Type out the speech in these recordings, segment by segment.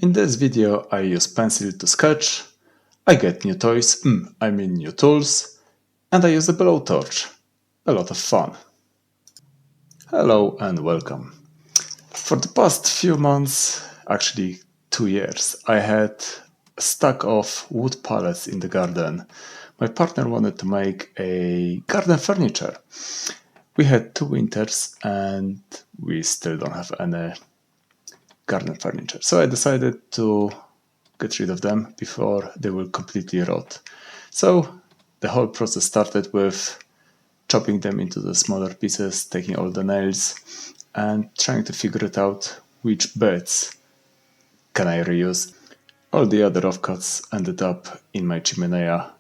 In this video I use pencil to sketch, I get new toys, new tools, and I use a blowtorch. A lot of fun. Hello and welcome. For the past few months, actually 2 years, I had a stack of wood pallets in the garden. My partner wanted to make a garden furniture. We had 2 winters and we still don't have any garden furniture. So I decided to get rid of them before they will completely rot. So the whole process started with chopping them into the smaller pieces, taking all the nails, and trying to figure it out which bits can I reuse. All the other offcuts ended up in my chimenea,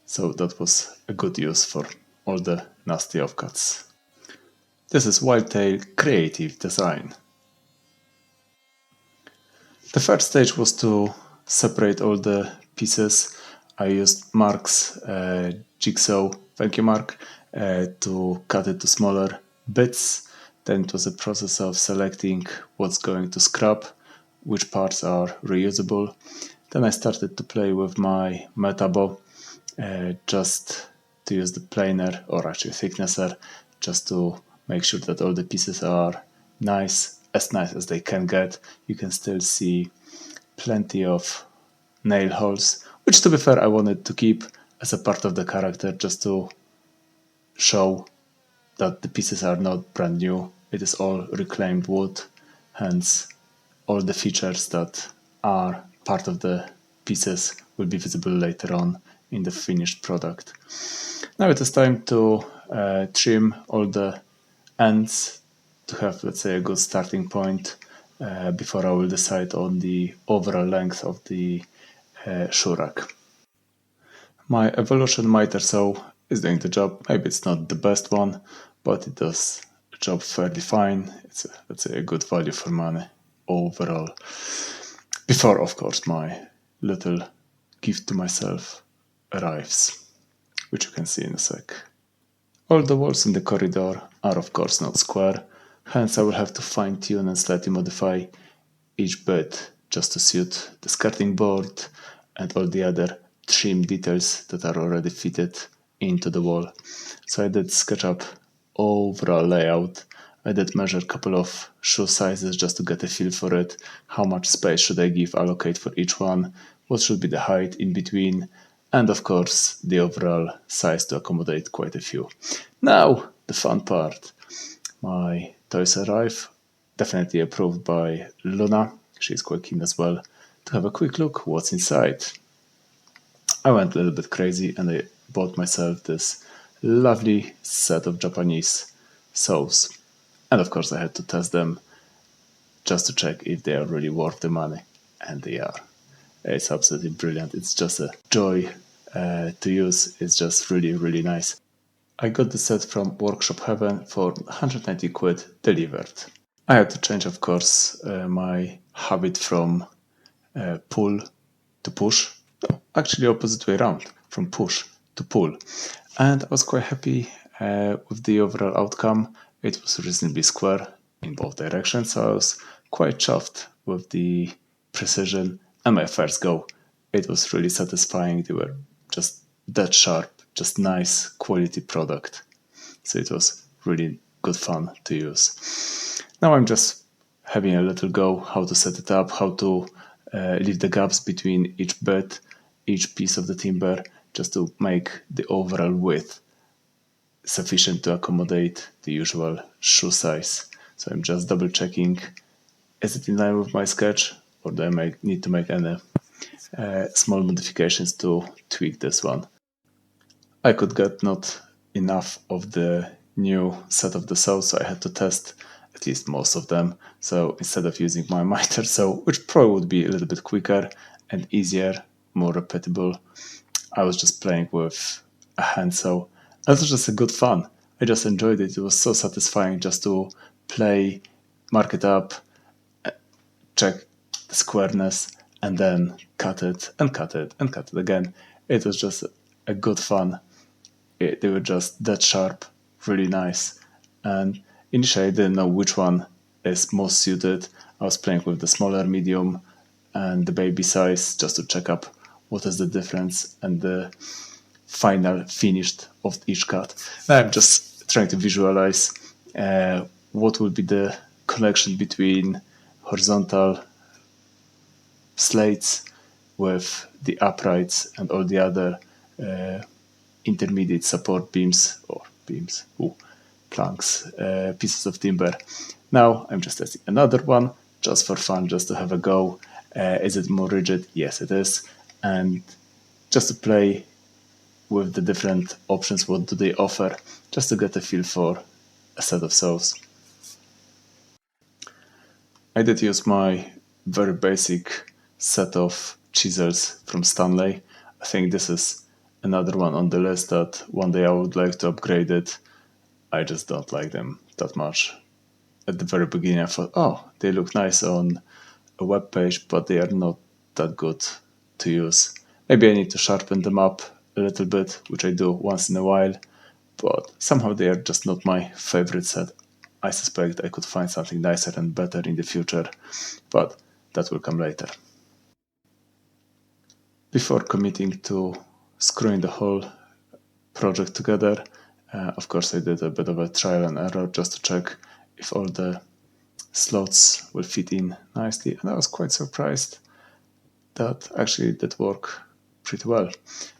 so that was a good use for all the nasty offcuts. This is Wildtail Creative Design. The first stage was to separate all the pieces. I used Mark's jigsaw, thank you Mark, to cut it to smaller bits. Then it was a process of selecting what's going to scrap, which parts are reusable. Then I started to play with my metabo, just to use the planer, or actually thicknesser, just to make sure that all the pieces are nice as they can get. You can still see plenty of nail holes, which to be fair I wanted to keep as a part of the character, just to show that the pieces are not brand new. It is all reclaimed wood, hence all the features that are part of the pieces will be visible later on in the finished product. Now it is time to trim all the ends to have, let's say, a good starting point before I will decide on the overall length of the shoe rack. My Evolution miter saw is doing the job. Maybe it's not the best one, but it does the job fairly fine. It's let's say a good value for money overall. Before, of course, my little gift to myself arrives, which you can see in a sec. All the walls in the corridor are of course not square, hence I will have to fine-tune and slightly modify each bit just to suit the skirting board and all the other trim details that are already fitted into the wall. So I did sketch up overall layout. I did measure a couple of shoe sizes just to get a feel for it. How much space should I allocate for each one? What should be the height in between? And of course, the overall size to accommodate quite a few. Now, the fun part. My toys arrive, definitely approved by Luna. She's quite keen as well to have a quick look what's inside. I went a little bit crazy and I bought myself this lovely set of Japanese saws. And of course I had to test them just to check if they are really worth the money. And they are. It's absolutely brilliant. It's just a joy to use. It's just really, really nice. I got the set from Workshop Heaven for 190 quid delivered. I had to change, of course, my habit from pull to push. No, actually opposite way around, from push to pull. And I was quite happy with the overall outcome. It was reasonably square in both directions, so I was quite chuffed with the precision. And my first go, it was really satisfying. They were just that sharp, just nice quality product. So it was really good fun to use. Now I'm just having a little go how to set it up, how to leave the gaps between each bit, each piece of the timber, just to make the overall width sufficient to accommodate the usual shoe size. So I'm just double checking, is it in line with my sketch, or do I need to make any small modifications to tweak this one. I could get not enough of the new set of the saws, so I had to test at least most of them. So instead of using my miter saw, which probably would be a little bit quicker and easier, more repeatable, I was just playing with a hand saw. That was just a good fun. I just enjoyed it. It was so satisfying just to play, mark it up, check the squareness, and then cut it and cut it and cut it again. It was just a good fun. They were just that sharp, really nice. And initially I didn't know which one is most suited. I was playing with the smaller medium and the baby size, just to check up what is the difference and the final finished of each cut. Now I'm just trying to visualize what will be the connection between horizontal slates with the uprights and all the other intermediate support beams or planks, pieces of timber. Now I'm just testing another one just for fun, just to have a go. Is it more rigid? Yes, it is. And just to play with the different options, what do they offer, just to get a feel for a set of saws. I did use my very basic set of chisels from Stanley. I think this is another one on the list that one day I would like to upgrade it. I just don't like them that much. At the very beginning I thought, oh, they look nice on a web page, but they are not that good to use. Maybe I need to sharpen them up a little bit, which I do once in a while, but somehow they are just not my favorite set. I suspect I could find something nicer and better in the future, but that will come later. Before committing to screwing the whole project together, of course I did a bit of a trial and error just to check if all the slots will fit in nicely, and I was quite surprised that actually it did work pretty well.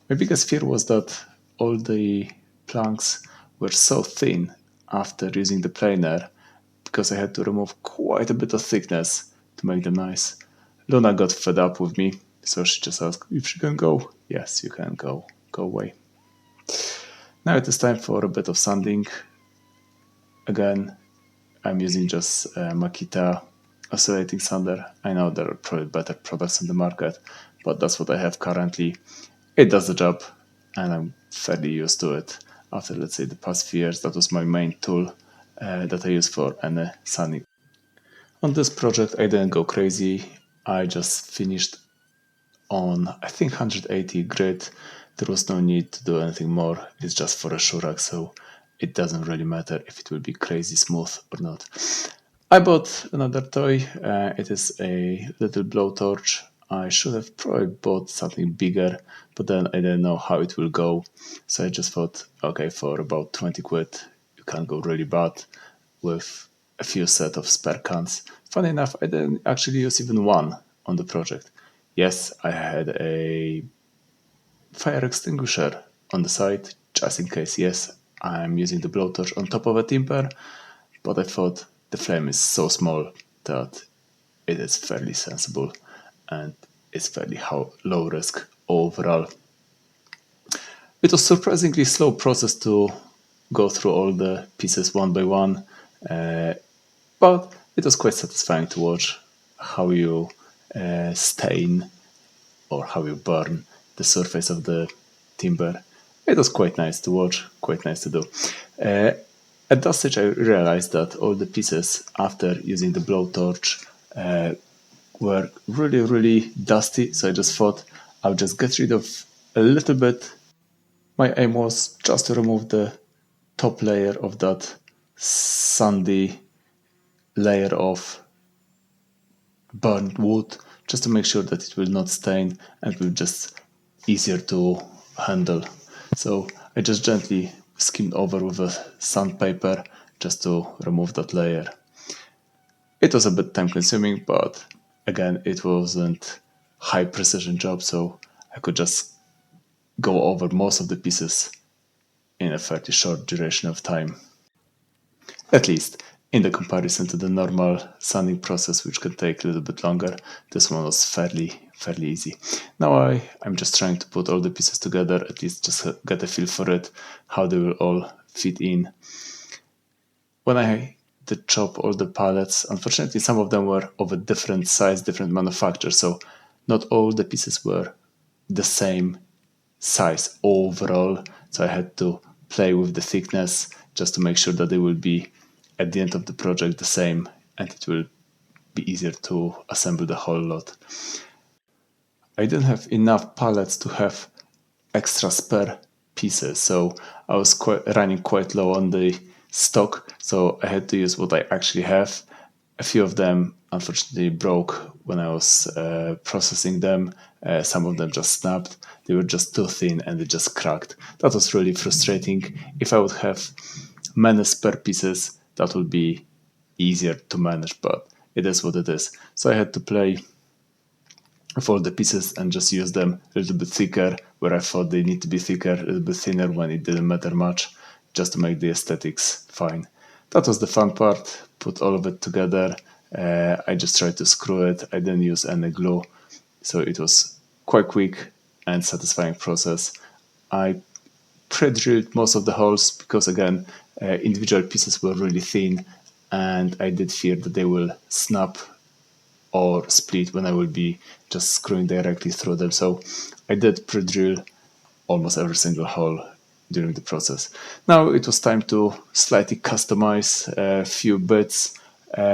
My biggest fear was that all the planks were so thin after using the planer, because I had to remove quite a bit of thickness to make them nice. Luna got fed up with me, so she just asked if she can go. Yes, you can go. Go away. Now it is time for a bit of sanding. Again, I'm using just Makita oscillating sander. I know there are probably better products on the market, but that's what I have currently. It does the job, and I'm fairly used to it. After, let's say, the past few years, that was my main tool that I use for any sanding. On this project, I didn't go crazy. I just finished on, I think, 180 grit. There was no need to do anything more. It's just for a Shurak, so it doesn't really matter if it will be crazy smooth or not. I bought another toy. It is a little blowtorch. I should have probably bought something bigger, but then I didn't know how it will go. So I just thought, okay, for about 20 quid, you can't go really bad with a few set of spare cans. Funny enough, I didn't actually use even one on the project. Yes, I had a fire extinguisher on the side, just in case. Yes, I'm using the blowtorch on top of a timber, but I thought the flame is so small that it is fairly sensible and it's fairly low risk overall. It was surprisingly slow process to go through all the pieces one by one, but it was quite satisfying to watch how you stain or how you burn the surface of the timber. It was quite nice to watch, quite nice to do. At that stage, I realized that all the pieces, after using the blowtorch, were really, really dusty. So I just thought I'll just get rid of a little bit. My aim was just to remove the top layer of that sandy layer of burnt wood, just to make sure that it will not stain and will just easier to handle. So I just gently skimmed over with a sandpaper just to remove that layer. It was a bit time consuming, but again, it wasn't high precision job, so I could just go over most of the pieces in a fairly short duration of time. At least in the comparison to the normal sanding process, which can take a little bit longer, this one was fairly easy. Now I'm just trying to put all the pieces together, at least just get a feel for it, how they will all fit in. When I did chop all the pallets, unfortunately some of them were of a different size, different manufacturer, so not all the pieces were the same size overall, so I had to play with the thickness just to make sure that they will be at the end of the project the same, and it will be easier to assemble the whole lot. I didn't have enough pallets to have extra spare pieces, so I was running quite low on the stock, so I had to use what I actually have, A few of them unfortunately broke when I was processing them. Some of them just snapped. They were just too thin and they just cracked. That was really frustrating. If I would have many spare pieces, that would be easier to manage, but it is what it is. So I had to play for the pieces and just use them a little bit thicker where I thought they need to be thicker, a little bit thinner when it didn't matter much, just to make the aesthetics fine. That was the fun part, put all of it together. I just tried to screw it. I didn't use any glue, so it was quite quick and satisfying process. I pre-drilled most of the holes because, again, individual pieces were really thin and I did fear that they will snap or split when I will be just screwing directly through them. So I did pre-drill almost every single hole during the process. Now it was time to slightly customize a few bits,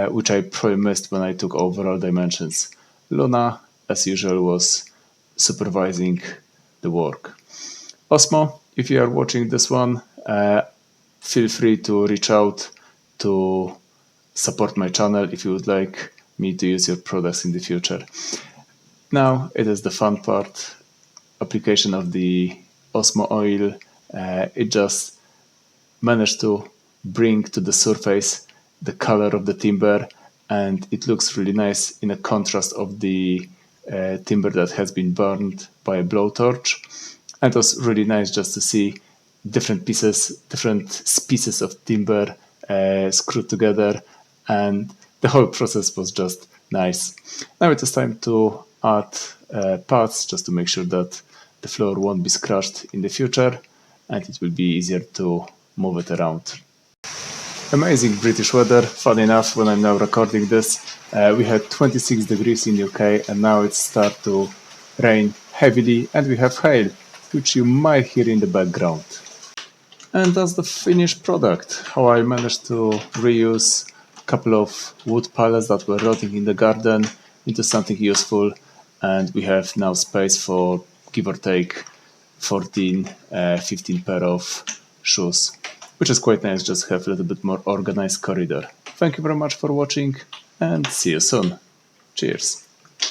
which I probably missed when I took overall dimensions. Luna, as usual, was supervising the work. Osmo, if you are watching this one, feel free to reach out to support my channel if you would like me to use your products in the future. Now it is the fun part, application of the Osmo oil. It just managed to bring to the surface the color of the timber, and it looks really nice in a contrast of the timber that has been burned by a blowtorch. And it was really nice just to see different pieces, different species of timber screwed together, and the whole process was just nice. Now it is time to add parts just to make sure that the floor won't be scratched in the future and it will be easier to move it around. Amazing British weather. Fun enough, when I'm now recording this, we had 26 degrees in UK and now it's start to rain heavily and we have hail, which you might hear in the background. And that's the finished product. How I managed to reuse a couple of wood pallets that were rotting in the garden into something useful, and we have now space for, give or take, 14, 15 pair of shoes, which is quite nice, just have a little bit more organized corridor. Thank you very much for watching and see you soon. Cheers.